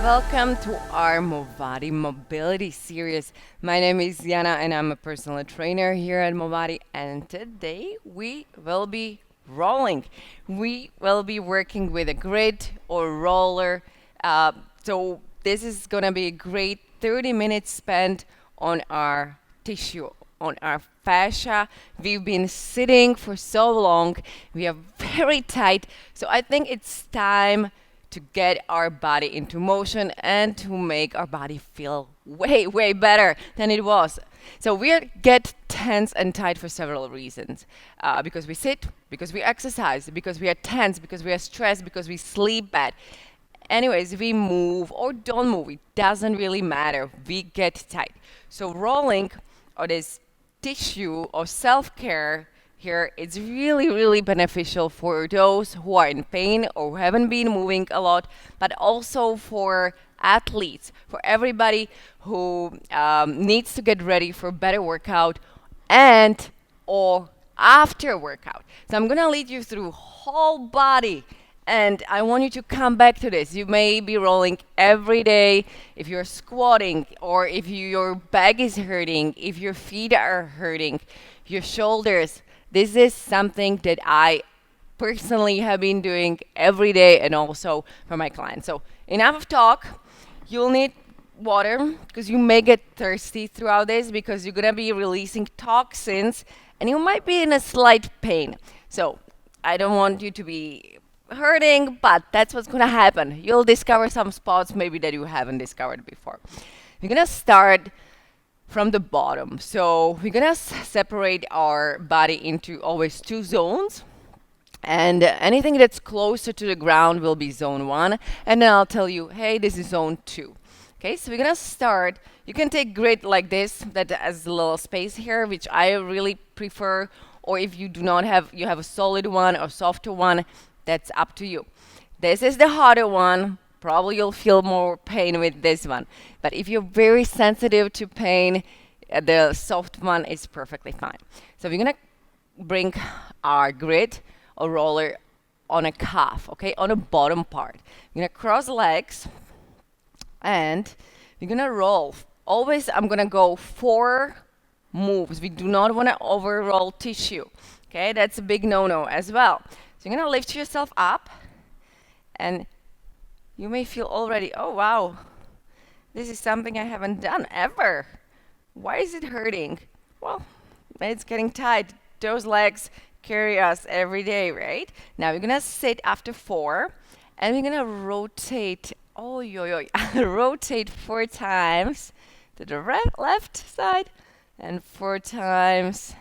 welcome to our MOVATI Mobility series. My name is Yana and I'm a personal trainer here at MOVATI. And today we will be rolling. We will be working with a grid or roller. So this is going to be a great 30 minutes spent on our tissue, on our fascia. We've been sitting for so long. We are very tight. So I think it's time to get our body into motion and to make our body feel way better than it was. So get tense and tight for several reasons. Because we sit, because we exercise, because we are tense, because we are stressed, because we sleep bad. Anyways, we move or don't move, it doesn't really matter. We get tight. So rolling or this tissue or self-care here is really beneficial for those who are in pain or who haven't been moving a lot, but also for athletes, for everybody who needs to get ready for a better workout and or after workout. So I'm gonna lead you through whole body and I want you to come back to this. You may be rolling every day if you're squatting or if your back is hurting, if your feet are hurting, your shoulders. This is something that I personally have been doing every day and also for my clients. So enough of talk. You'll need water because you may get thirsty throughout this because you're gonna be releasing toxins and you might be in a slight pain. So I don't want you to be hurting, but that's what's gonna happen. You'll discover some spots maybe that you haven't discovered before. We're gonna start from the bottom. So we're gonna separate our body into always two zones. And anything that's closer to the ground will be zone 1. And then I'll tell you, hey, this is zone 2. Okay, so we're gonna start. You can take grid like this, that has a little space here, which I really prefer. Or if you do not have, you have a solid one or softer one, that's up to you. This is the harder one. Probably you'll feel more pain with this one. But if you're very sensitive to pain, the soft one is perfectly fine. So we're gonna bring our grid or roller on a calf, okay, on the bottom part. We're gonna cross legs and we're gonna roll. Always I'm gonna go 4 moves. We do not wanna overroll tissue, okay? That's a big no-no as well. So you're gonna lift yourself up and you may feel already, oh wow, this is something I haven't done ever. Why is it hurting? Well, it's getting tight. Those legs carry us every day, right? Now we're gonna sit after 4 and we're gonna rotate, rotate 4 times to the left side and 4 times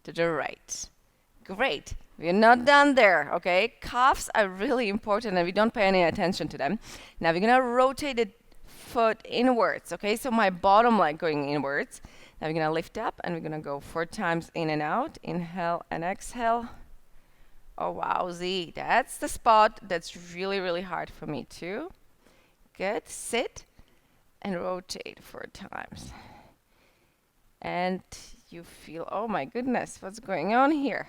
to the right. Great. We're not done there, okay? Calves are really important and we don't pay any attention to them. Now we're gonna rotate the foot inwards, okay? So my bottom leg going inwards. Now we're gonna lift up and we're gonna go 4 times in and out. Inhale and exhale. Oh wowzy, that's the spot that's really hard for me too. Good, sit and rotate 4 times. And you feel, oh my goodness, what's going on here?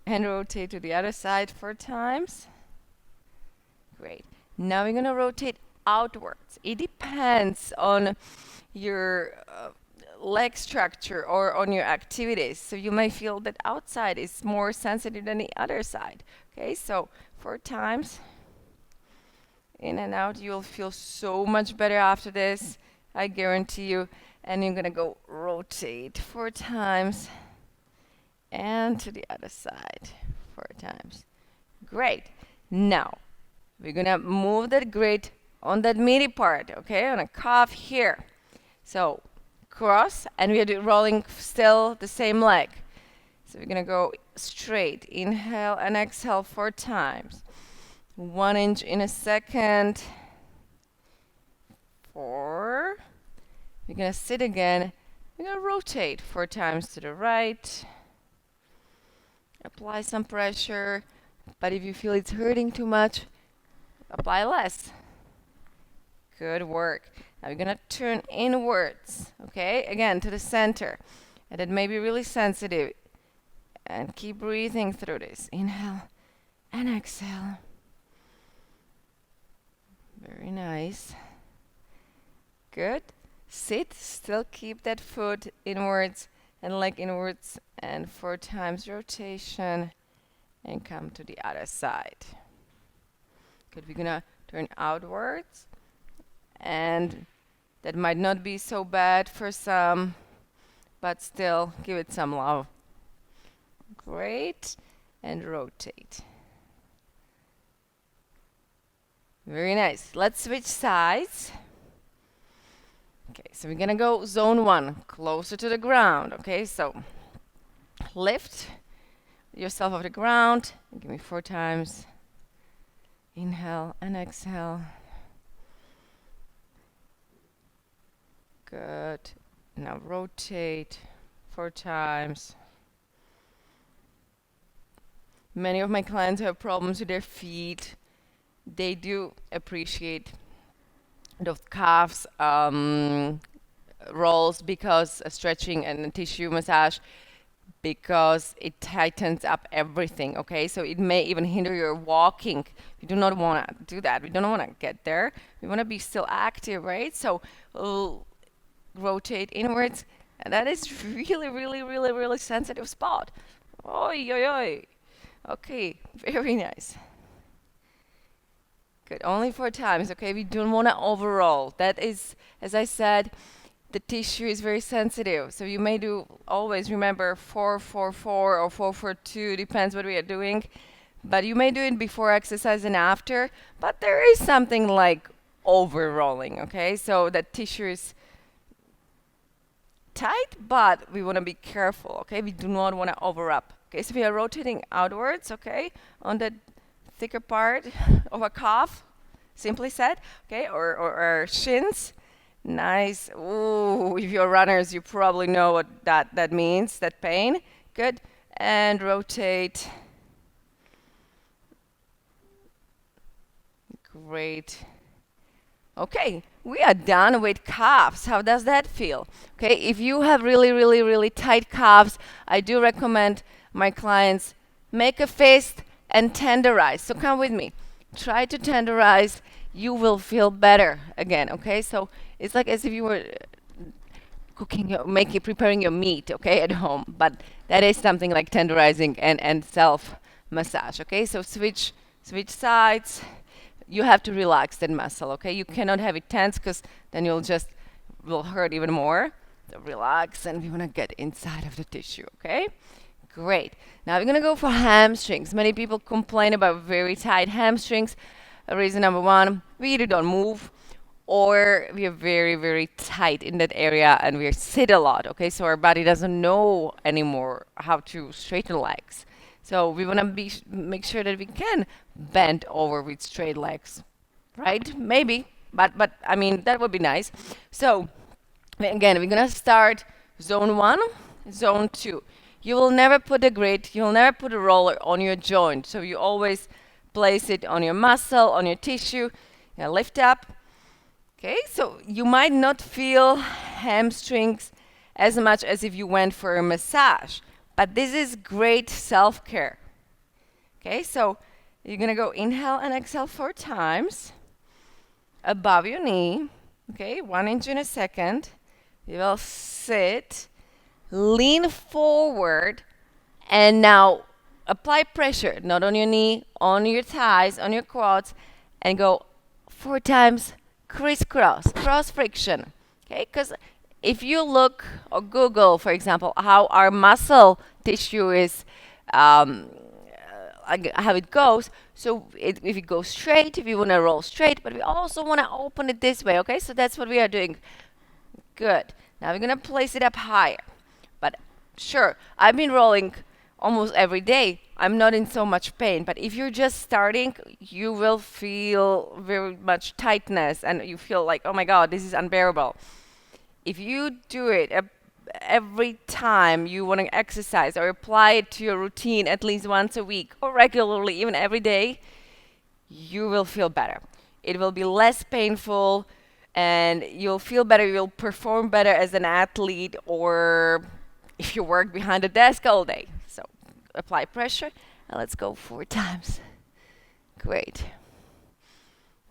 And rotate to the other side 4 times. Great. Now we're going to rotate outwards. It depends on your leg structure or on your activities. So you may feel that outside is more sensitive than the other side. Okay, so 4 times. In and out. You'll feel so much better after this. I guarantee you. And you're going to go rotate 4 times. And to the other side 4 times. Great. Now we're gonna move that grid on that meaty part, okay, on a calf here. So cross and we're rolling still the same leg. So we're gonna go straight. Inhale and exhale 4 times. 1 inch in a second. 4. We're gonna sit again. We're gonna rotate 4 times to the right. Apply some pressure, but if you feel it's hurting too much, apply less. Good work. Now we're gonna turn inwards, okay? Again, to the center. And it may be really sensitive. And keep breathing through this. Inhale and exhale. Very nice. Good. Sit, still keep that foot inwards and leg inwards, and 4 times rotation, and come to the other side. Good, we're gonna turn outwards, and that might not be so bad for some, but still give it some love. Great, and rotate. Very nice. Let's switch sides. Okay, so we're gonna go zone 1, closer to the ground. Okay, so lift yourself off the ground. Give me 4 times. Inhale and exhale. Good. Now rotate 4 times. Many of my clients have problems with their feet. They do appreciate those calves rolls because stretching and tissue massage, because it tightens up everything. Okay, so it may even hinder your walking. We do not want to do that. We don't want to get there. We want to be still active, right? So rotate inwards, and that is really sensitive spot. Oi, oi, oi. Okay, very nice. Good, only 4 times, okay? We don't want to overroll. That is, as I said, the tissue is very sensitive. So you may do, always remember 4-4-4 or 4-4-2, depends what we are doing. But you may do it before exercise and after. But there is something like overrolling, okay? So that tissue is tight, but we want to be careful, okay? We do not want to overwrap. Okay, so we are rotating outwards, okay, on the thicker part of a calf, simply said, okay, or shins. Nice. Ooh, if you're runners, you probably know what that means, that pain. Good. And rotate. Great. Okay, we are done with calves. How does that feel? Okay, if you have really tight calves, I do recommend my clients make a fist and tenderize. So come with me. Try to tenderize. You will feel better again. Okay, so it's like as if you were cooking, preparing your meat. Okay, at home. But that is something like tenderizing and self massage. Okay, so switch sides. You have to relax that muscle. Okay, you cannot have it tense because then will hurt even more. So relax, and we want to get inside of the tissue. Okay. Great. Now we're going to go for hamstrings. Many people complain about very tight hamstrings. Reason number 1, we either don't move or we are very tight in that area and we sit a lot. Okay, so our body doesn't know anymore how to straighten legs. So we want to make sure that we can bend over with straight legs, right? Maybe, but I mean that would be nice. So again, we're going to start zone 1, zone 2. You will never put a grid, you'll never put a roller on your joint. So you always place it on your muscle, on your tissue. Now lift up. Okay, so you might not feel hamstrings as much as if you went for a massage. But this is great self-care. Okay, so you're going to go inhale and exhale 4 times above your knee. Okay, 1 inch in a second. You will sit. Lean forward, and now apply pressure, not on your knee, on your thighs, on your quads, and go 4 times crisscross, cross friction. Okay, because if you look or Google, for example, how our muscle tissue is, how it goes, so if it goes straight, we want to roll straight, but we also want to open it this way, okay? So that's what we are doing. Good. Now we're going to place it up higher. But sure, I've been rolling almost every day. I'm not in so much pain. But if you're just starting, you will feel very much tightness and you feel like, oh my God, this is unbearable. If you do it every time you want to exercise or apply it to your routine at least once a week or regularly, even every day, you will feel better. It will be less painful and you'll feel better. You'll perform better as an athlete or if you work behind a desk all day. So apply pressure and let's go 4 times. Great.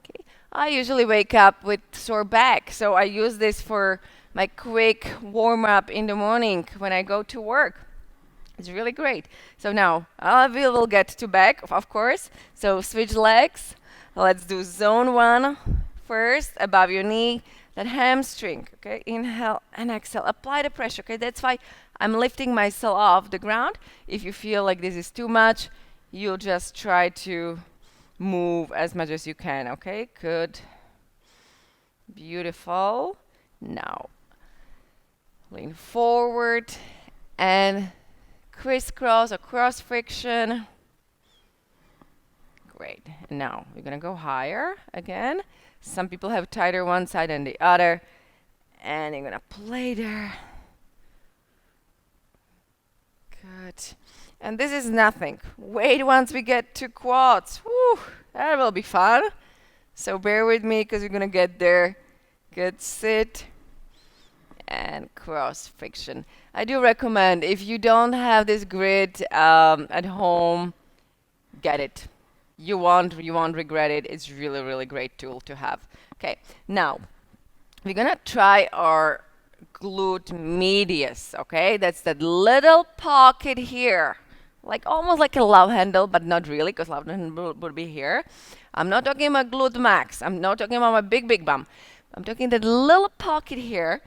Okay. I usually wake up with sore back, so I use this for my quick warm up in the morning when I go to work. It's really great. So now we will get to back, of course. So switch legs. Let's do zone one first, above your knee, that hamstring. Okay, inhale and exhale. Apply the pressure. Okay, that's why I'm lifting myself off the ground. If you feel like this is too much, you'll just try to move as much as you can. Okay, good. Beautiful. Now lean forward and crisscross or cross friction. Great. And now we're going to go higher again. Some people have tighter one side than the other. And you're going to play there. Good. And this is nothing. Wait once we get to quads. Whew, that will be fun. So bear with me because we're going to get there. Good. Sit and cross friction. I do recommend, if you don't have this grid at home, get it. You won't regret it. It's really, really great tool to have. Okay, now we're gonna try our glute medius. Okay, that's that little pocket here, like almost like a love handle, but not really, because love handle would be here. I'm not talking about glute max. I'm not talking about my big bum. I'm talking that little pocket here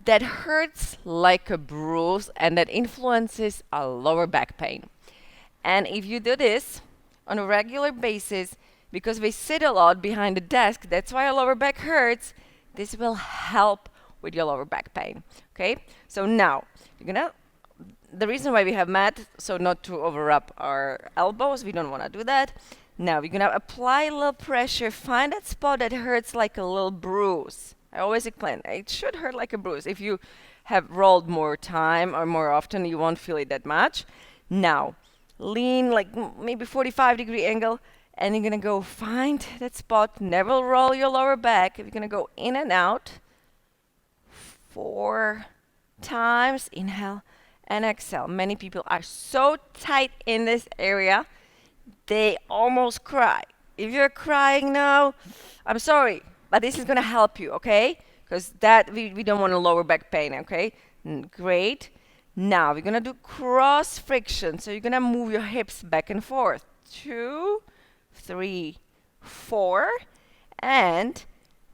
that hurts like a bruise and that influences our lower back pain. And if you do this on a regular basis, because we sit a lot behind the desk, that's why our lower back hurts, this will help with your lower back pain. Okay? So now, the reason why we have mat, so not to overwrap our elbows, we don't want to do that. Now we're gonna apply a little pressure, find that spot that hurts like a little bruise. I always explain, it should hurt like a bruise. If you have rolled more time or more often, you won't feel it that much. Now, lean like maybe 45-degree angle, and you're gonna go find that spot. Never roll your lower back. You're gonna go in and out 4 times. Inhale and exhale. Many people are so tight in this area, they almost cry. If you're crying now, I'm sorry, but this is going to help you, okay? Because that we don't want a lower back pain, okay? Great. Now we're going to do cross friction. So you're going to move your hips back and forth. 2, 3, 4. And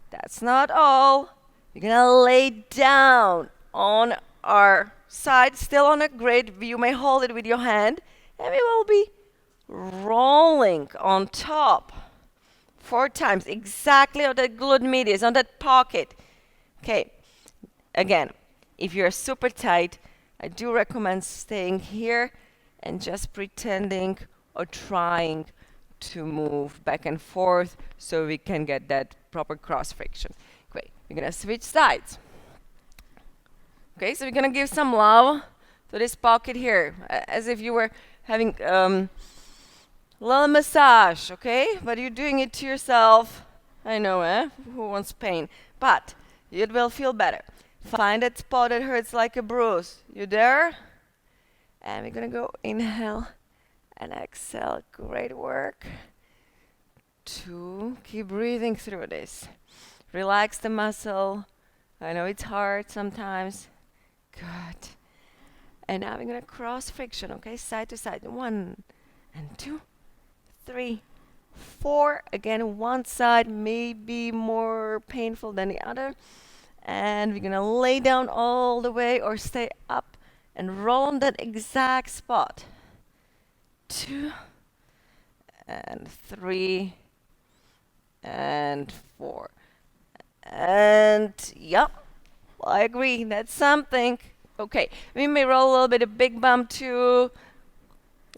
that's not all. You're going to lay down on our side, still on a grid. You may hold it with your hand. And we will be rolling on top 4 times, exactly on that glute medius, on that pocket. Okay, again, if you're super tight, I do recommend staying here and just pretending or trying to move back and forth so we can get that proper cross friction. Great, we're gonna switch sides. Okay, so we're gonna give some love to this pocket here, as if you were having little massage, okay? But you're doing it to yourself. I know, Who wants pain? But it will feel better. Find that spot that hurts like a bruise. You there? And we're gonna go inhale and exhale. Great work. 2. Keep breathing through this. Relax the muscle. I know it's hard sometimes. Good. And now we're gonna cross friction, okay? Side to side. 1 and 2. 3, 4. Again, one side may be more painful than the other. And we're going to lay down all the way or stay up and roll on that exact spot. 2 and 3 and 4. And yep, I agree. That's something. Okay, we may roll a little bit of big bump too.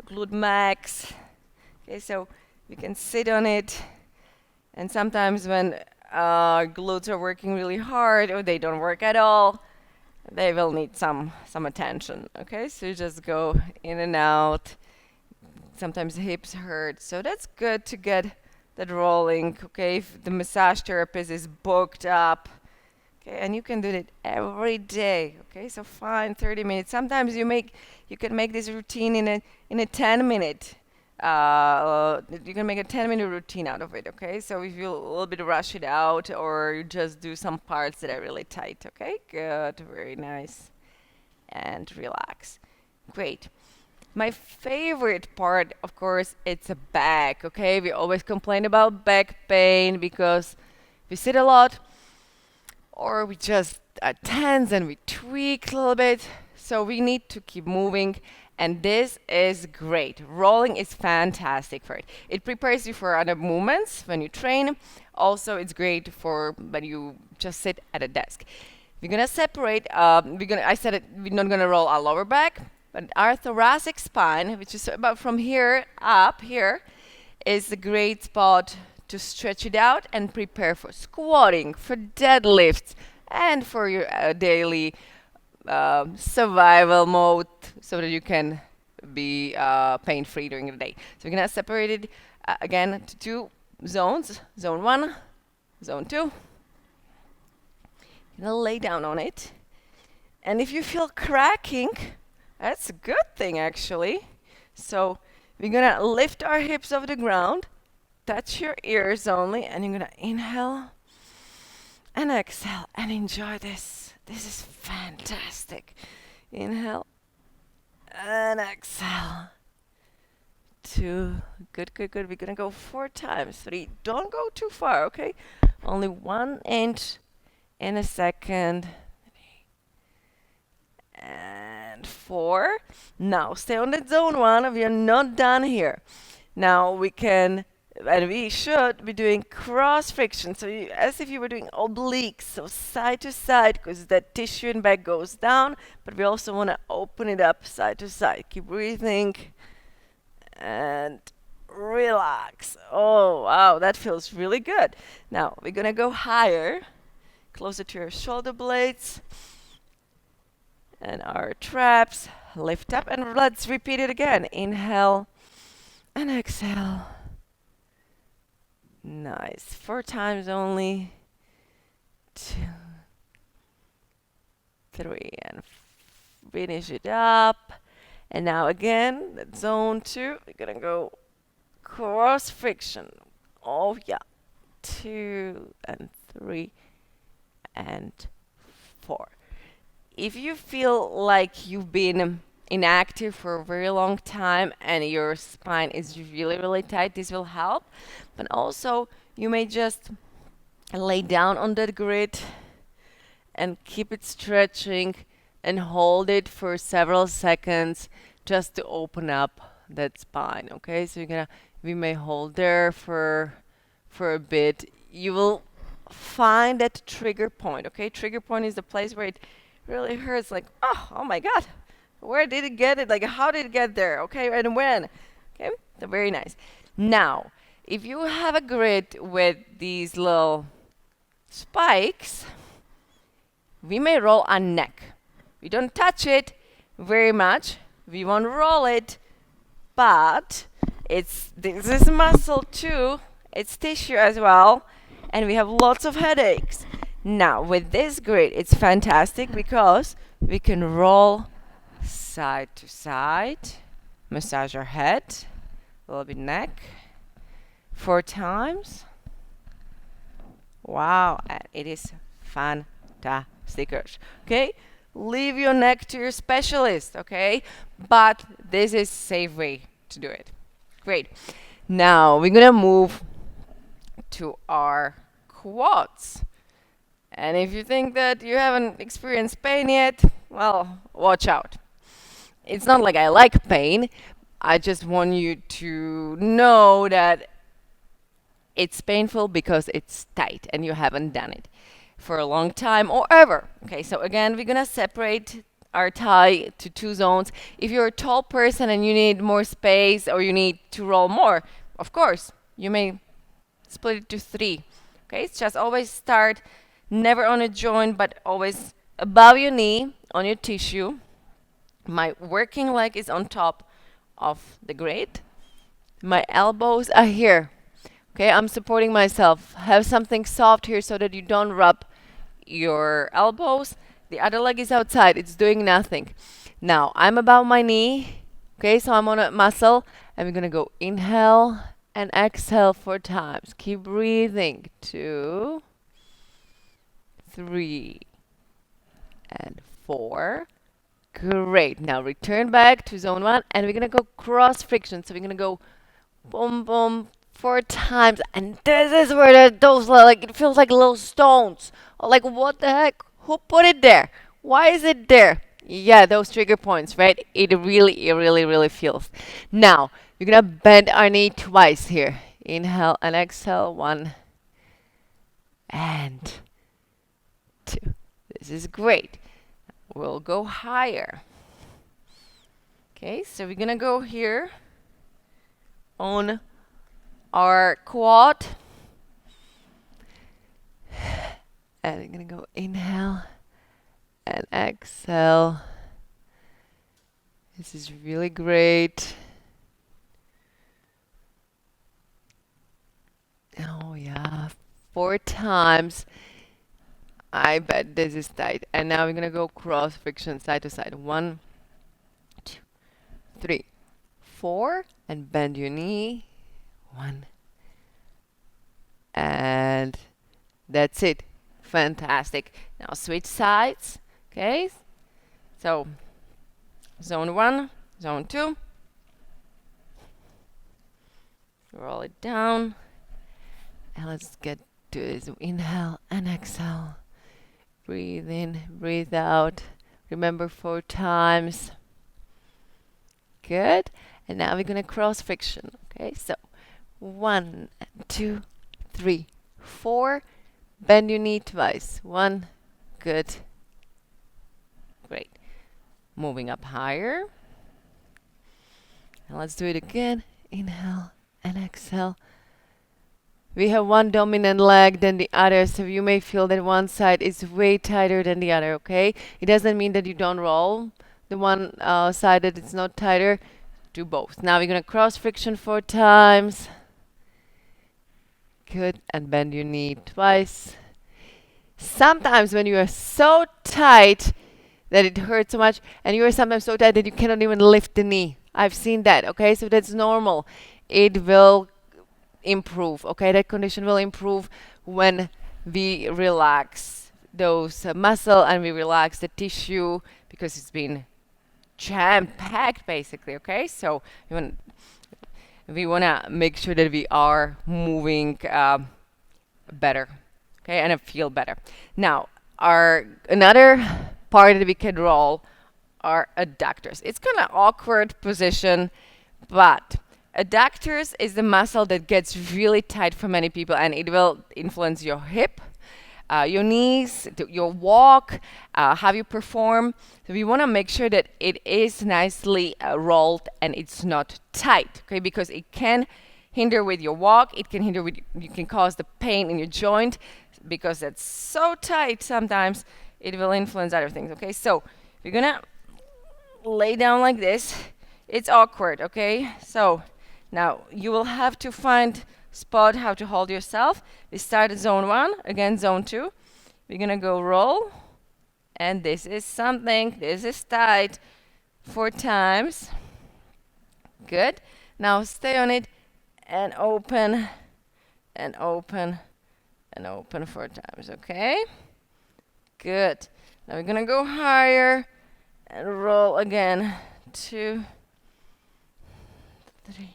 Glute max. Okay, so we can sit on it, and sometimes when our glutes are working really hard or they don't work at all, they will need some attention. Okay, so you just go in and out. Sometimes the hips hurt, so that's good to get that rolling. Okay, if the massage therapist is booked up, okay, and you can do it every day. Okay, so fine, 30 minutes. Sometimes you can make this routine in a 10-minute You can make a 10-minute routine out of it, okay? So if you a little bit rush it out or you just do some parts that are really tight, okay? Good, very nice. And relax. Great. My favorite part, of course, it's a back, okay? We always complain about back pain because we sit a lot or we just are tense and we tweak a little bit. So we need to keep moving. And this is great. Rolling is fantastic for it. It prepares you for other movements when you train. Also, it's great for when you just sit at a desk. We're gonna separate. I said it. We're not gonna roll our lower back, but our thoracic spine, which is about from here up here, is a great spot to stretch it out and prepare for squatting, for deadlifts, and for your daily survival mode so that you can be pain-free during the day. So we're gonna separate it again to two zones, zone 1, zone 2. You're gonna lay down on it. And if you feel cracking, that's a good thing actually. So we're gonna lift our hips off the ground, touch your ears only, and you're gonna inhale and exhale and enjoy this. This is fantastic. Inhale and exhale. 2. Good, good, good. We're gonna go 4 times. 3. Don't go too far, okay? Only 1 inch in a second. And 4. Now stay on that zone 1. We are not done here. Now we can, and we should be doing cross friction. So as if you were doing obliques, so side to side, because that tissue in back goes down. But we also want to open it up side to side. Keep breathing and relax. Oh, wow, that feels really good. Now we're gonna go higher, closer to your shoulder blades and our traps. Lift up and let's repeat it again. Inhale and exhale. Nice. 4 times only. 2, 3, and finish it up. And now again, that zone 2, we're gonna go cross friction. Oh yeah. 2 and 3 and 4. If you feel like you've been inactive for a very long time and your spine is really, really tight, this will help. But also, you may just lay down on that grid and keep it stretching and hold it for several seconds just to open up that spine. Okay, so we may hold there for a bit. You will find that trigger point. Okay, trigger point is the place where it really hurts. Like, oh my God, where did it get it? Like, how did it get there? Okay, and when? Okay, so very nice. Now, if you have a grid with these little spikes, we may roll our neck. We don't touch it very much. We won't roll it, but this is muscle too. It's tissue as well, and we have lots of headaches. Now, with this grid, it's fantastic because we can roll side to side, massage our head, a little bit neck, 4 times. Wow, and it is fantastic. Okay, leave your neck to your specialist. Okay, but this is safe way to do it. Great. Now we're gonna move to our quads. And if you think that you haven't experienced pain yet, well, watch out. It's not like I like pain. I just want you to know that it's painful because it's tight and you haven't done it for a long time or ever. Okay, so again, we're gonna separate our thigh to 2 zones. If you're a tall person and you need more space or you need to roll more, of course, you may split it to 3. Okay, it's just always start never on a joint, but always above your knee on your tissue. My working leg is on top of the grid. My elbows are here. Okay, I'm supporting myself. Have something soft here so that you don't rub your elbows. The other leg is outside. It's doing nothing. Now, I'm above my knee Okay, so I'm on a muscle and we're gonna go inhale and exhale 4 times. Keep breathing. 2, 3, and 4. Great. Now return back to zone 1 and we're gonna go cross friction. So we're gonna go boom, boom, 4 times. And this is where those, like, it feels like little stones. Or like, what the heck? Who put it there? Why is it there? Yeah, those trigger points, right? It really feels. Now, you're gonna bend our knee twice here. Inhale and exhale. 1 and 2. This is great. We'll go higher. Okay, so we're gonna go here on our quad. And we're gonna go inhale and exhale. This is really great. Oh yeah, 4 times. I bet this is tight. And now we're gonna go cross friction side to side. 1, 2, 3, 4, and bend your knee. 1, and that's it. Fantastic. Now switch sides. Okay. So zone 1, zone 2. Roll it down. And let's get to this. Inhale and exhale. Breathe in, breathe out. Remember 4 times. Good. And now we're going to cross friction. Okay, so 1, 2, 3, 4. Bend your knee twice. 1. Good. Great. Moving up higher. And let's do it again. Inhale and exhale. We have one dominant leg than the other, so you may feel that one side is way tighter than the other, okay? It doesn't mean that you don't roll the one side that it's not tighter. Do both. Now we're going to cross friction 4 times. Good. And bend your knee twice. Sometimes when you are so tight that it hurts so much, and you are sometimes so tight that you cannot even lift the knee. I've seen that, okay? So that's normal. It will improve, okay? That condition will improve when we relax those muscle and we relax the tissue because it's been jam-packed basically, okay? So we want to make sure that we are moving better, okay, and I feel better. Now, our another part that we can roll are adductors. It's kind of awkward position, but adductors is the muscle that gets really tight for many people, and it will influence your hip, your knees, your walk, how you perform. So we want to make sure that it is nicely rolled and it's not tight, okay? Because it can hinder with your walk. It can hinder with, you can cause the pain in your joint because it's so tight sometimes. It will influence other things, okay? So we're gonna lay down like this. It's awkward, okay? So now you will have to find spot how to hold yourself. We start at zone 1, again zone 2. We're gonna go roll, and this is something, this is tight, 4 times. Good. Now stay on it and open and open and open 4 times, okay? Good. Now we're gonna go higher and roll again. 2, 3,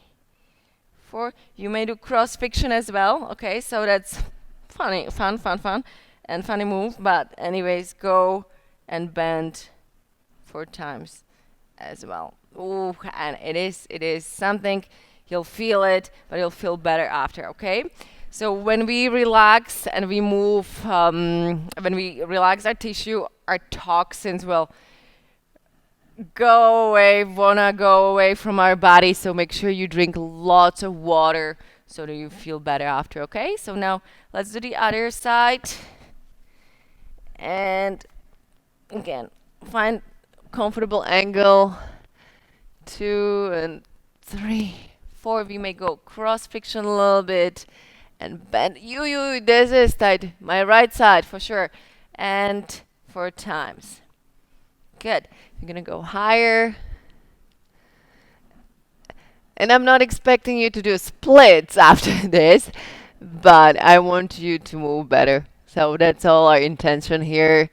4. You may do cross friction as well, okay? So that's fun, and funny move. But anyways, go and bend 4 times as well. Ooh, and it is something. You'll feel it, but you'll feel better after, okay? So when we relax and we move, when we relax our tissue, our toxins will wanna go away from our body. So make sure you drink lots of water so that you feel better after, okay? So now let's do the other side. And again, find comfortable angle. 2 and 3, 4. We may go cross friction a little bit and bend. This is tight. My right side for sure. And 4 times. Good. You're gonna go higher And I'm not expecting you to do splits after this, but I want you to move better. So that's all our intention here.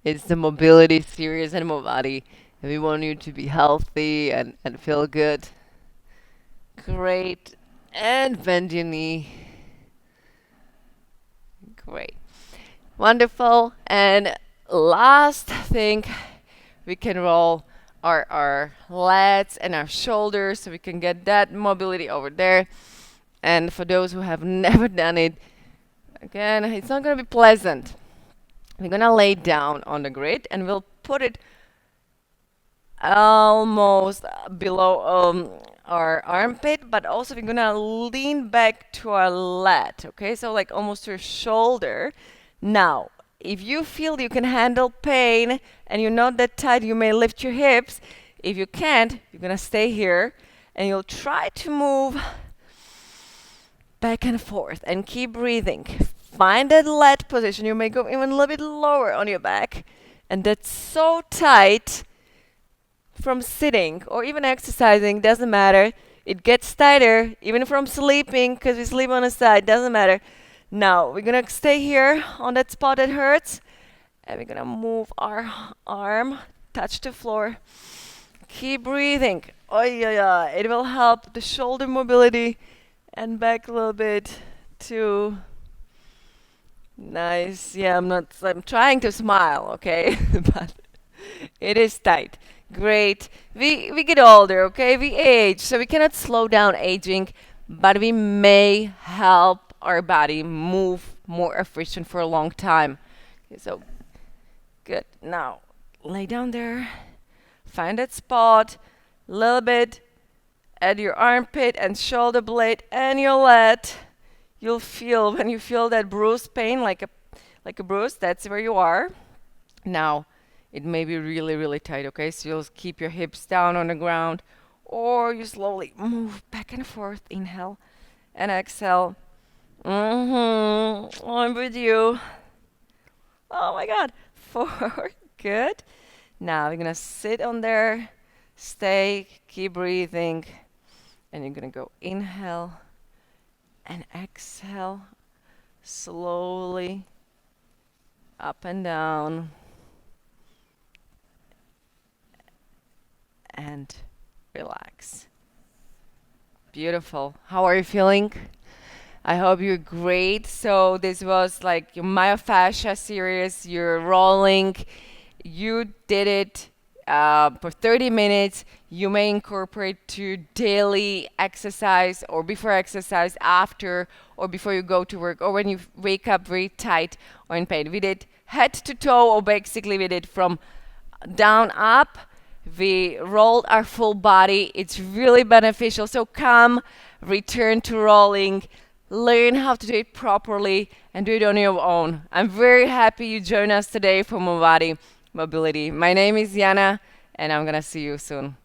It's the mobility series and Movati. And we want you to be healthy and feel good. Great. And bend your knee. Great. Wonderful. And last thing, we can roll our lats and our shoulders so we can get that mobility over there. And for those who have never done it, again, it's not going to be pleasant. We're going to lay down on the grid and we'll put it almost below our armpit, but also we're going to lean back to our lat, okay? So like almost to your shoulder. Now, if you feel you can handle pain and you're not that tight, you may lift your hips. If you can't, you're going to stay here and you'll try to move back and forth and keep breathing. Find that lat position. You may go even a little bit lower on your back. And that's so tight from sitting or even exercising, doesn't matter. It gets tighter even from sleeping because we sleep on the side, doesn't matter. Now we're gonna stay here on that spot that hurts and we're gonna move our arm, touch the floor. Keep breathing. Oh yeah, it will help the shoulder mobility and back a little bit too. Nice. Yeah, I'm trying to smile, okay? But it is tight. Great. We get older, okay? We age, so we cannot slow down aging, but we may help our body move more efficient for a long time. Okay, so good. Now lay down there. Find that spot. A little bit at your armpit and shoulder blade and your lat. You'll feel when you feel that bruise pain like a bruise, that's where you are. Now it may be really, really tight, okay? So you'll keep your hips down on the ground or you slowly move back and forth. Inhale and exhale. I'm with you. Oh my God. 4. Good. Now you're gonna sit on there, stay, keep breathing, and you're gonna go inhale and exhale slowly up and down and relax. Beautiful. How are you feeling? I hope you're great. So this was like your myofascia series. You're rolling. You did it for 30 minutes. You may incorporate to daily exercise or before exercise, after or before you go to work or when you wake up very tight or in pain. We did head to toe, or basically we did from down up. We rolled our full body. It's really beneficial. So come, return to rolling, learn how to do it properly, and do it on your own. I'm very happy you joined us today for Movati Mobility. My name is Yana, and I'm gonna see you soon.